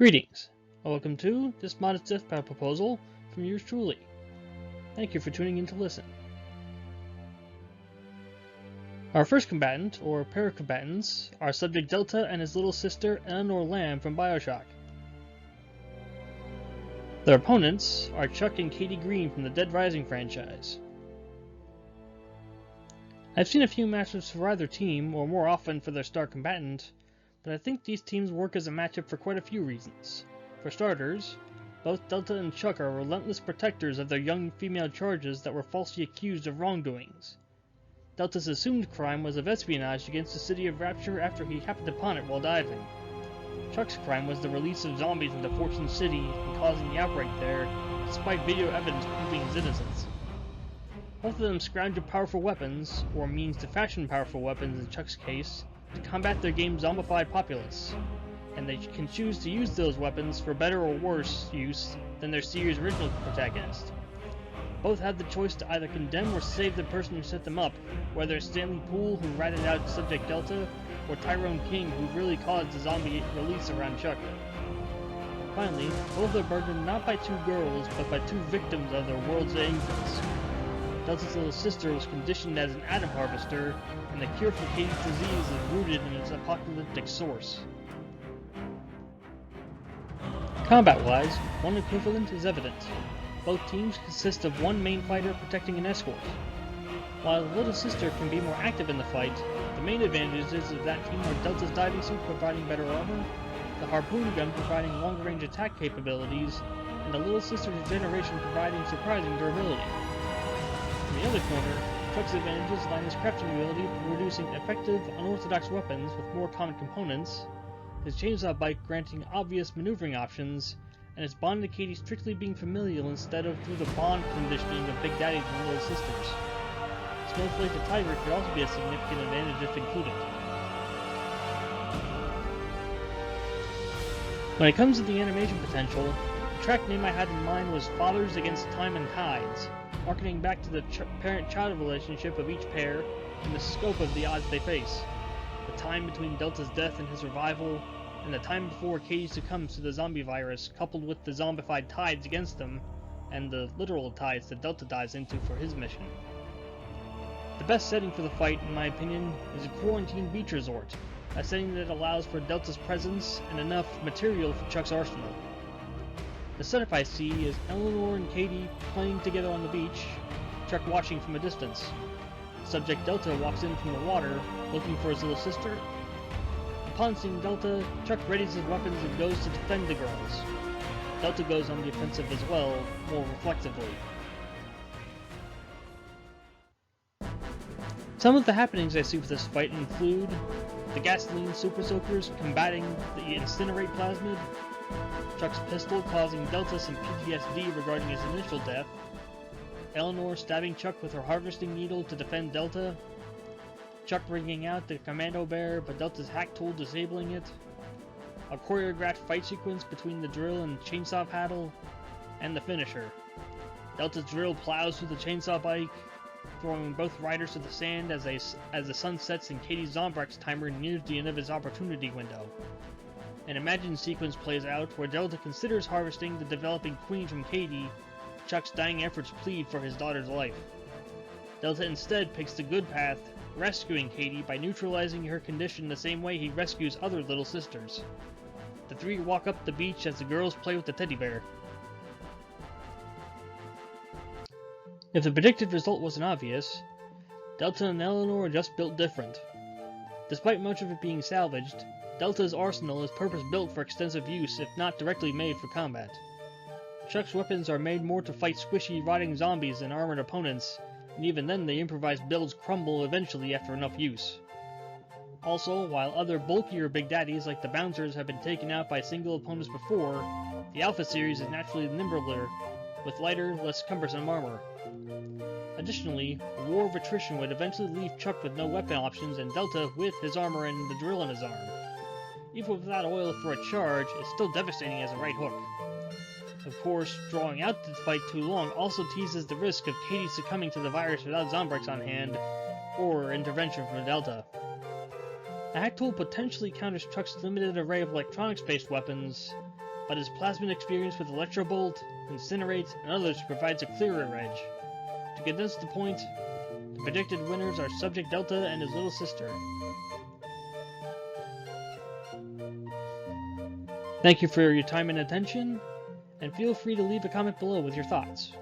Greetings, and welcome to this modest death battle proposal from yours truly. Thank you for tuning in to listen. Our first combatant, or pair of combatants, are Subject Delta and his little sister Eleanor Lamb from Bioshock. Their opponents are Chuck and Katie Green from the Dead Rising franchise. I've seen a few matchups for either team, or more often for their star combatant, but I think these teams work as a matchup for quite a few reasons. For starters, both Delta and Chuck are relentless protectors of their young female charges that were falsely accused of wrongdoings. Delta's assumed crime was of espionage against the city of Rapture after he happened upon it while diving. Chuck's crime was the release of zombies into Fortune City and causing the outbreak there, despite video evidence proving his innocence. Both of them scrounge powerful weapons, or means to fashion powerful weapons in Chuck's case, to combat their game's zombified populace, and they can choose to use those weapons for better or worse use than their series' original protagonist. Both had the choice to either condemn or save the person who set them up, whether it's Stanley Poole, who ratted out Subject Delta, or Tyrone King, who really caused the zombie release around Chuck. Finally, both are burdened not by two girls, but by two victims of their world's ignorance. Delta's little sister was conditioned as an atom harvester, and the cure for Katie's disease is rooted in its apocalyptic source. Combat-wise, one equivalent is evident. Both teams consist of one main fighter protecting an escort. While the little sister can be more active in the fight, the main advantages of that team are Delta's diving suit providing better armor, the harpoon gun providing longer range attack capabilities, and the little sister's regeneration providing surprising durability. In the other corner, Chuck's advantages lie in his crafting ability for producing effective, unorthodox weapons with more common components, his chainsaw bike granting obvious maneuvering options, and his bond to Katie strictly being familial instead of through the bond conditioning of Big Daddies and Little Sisters. Snowflake the Tiger could also be a significant advantage if included. When it comes to the animation potential, the track name I had in mind was Fathers Against Time and Tides, marketing back to the parent-child relationship of each pair and the scope of the odds they face. The time between Delta's death and his revival, and the time before Katie succumbs to the zombie virus, coupled with the zombified tides against them, and the literal tides that Delta dives into for his mission. The best setting for the fight, in my opinion, is a quarantine beach resort, a setting that allows for Delta's presence and enough material for Chuck's arsenal. The setup I see is Eleanor and Katie playing together on the beach, Chuck watching from a distance. Subject Delta walks in from the water, looking for his little sister. Upon seeing Delta, Chuck readies his weapons and goes to defend the girls. Delta goes on the offensive as well, more reflexively. Some of the happenings I see with this fight include the gasoline super soakers combating the incinerate plasmid, Chuck's pistol causing Delta some PTSD regarding his initial death, Eleanor stabbing Chuck with her harvesting needle to defend Delta, Chuck bringing out the commando bear but Delta's hack tool disabling it, a choreographed fight sequence between the drill and chainsaw paddle, and the finisher. Delta's drill plows through the chainsaw bike, throwing both riders to the sand as the sun sets and Katie's Zombrex timer nears the end of his opportunity window. An imagined sequence plays out where Delta considers harvesting the developing queen from Katie. Chuck's dying efforts plead for his daughter's life. Delta instead picks the good path, rescuing Katie by neutralizing her condition the same way he rescues other little sisters. The three walk up the beach as the girls play with the teddy bear. If the predicted result wasn't obvious, Delta and Eleanor are just built different. Despite much of it being salvaged, Delta's arsenal is purpose-built for extensive use, if not directly made for combat. Chuck's weapons are made more to fight squishy, rotting zombies than armored opponents, and even then the improvised builds crumble eventually after enough use. Also, while other bulkier Big Daddies like the Bouncers have been taken out by single opponents before, the Alpha series is naturally nimbler, with lighter, less cumbersome armor. Additionally, a war of attrition would eventually leave Chuck with no weapon options and Delta with his armor and the drill in his arm. Even without oil for a charge, it's still devastating as a right hook. Of course, drawing out the fight too long also teases the risk of Katie succumbing to the virus without Zombrex on hand, or intervention from Delta. A hack tool potentially counters Chuck's limited array of electronics-based weapons, but his plasmid experience with Electro Bolt, Incinerate, and others provides a clearer edge. To condense the point, the predicted winners are Subject Delta and his little sister. Thank you for your time and attention, and feel free to leave a comment below with your thoughts.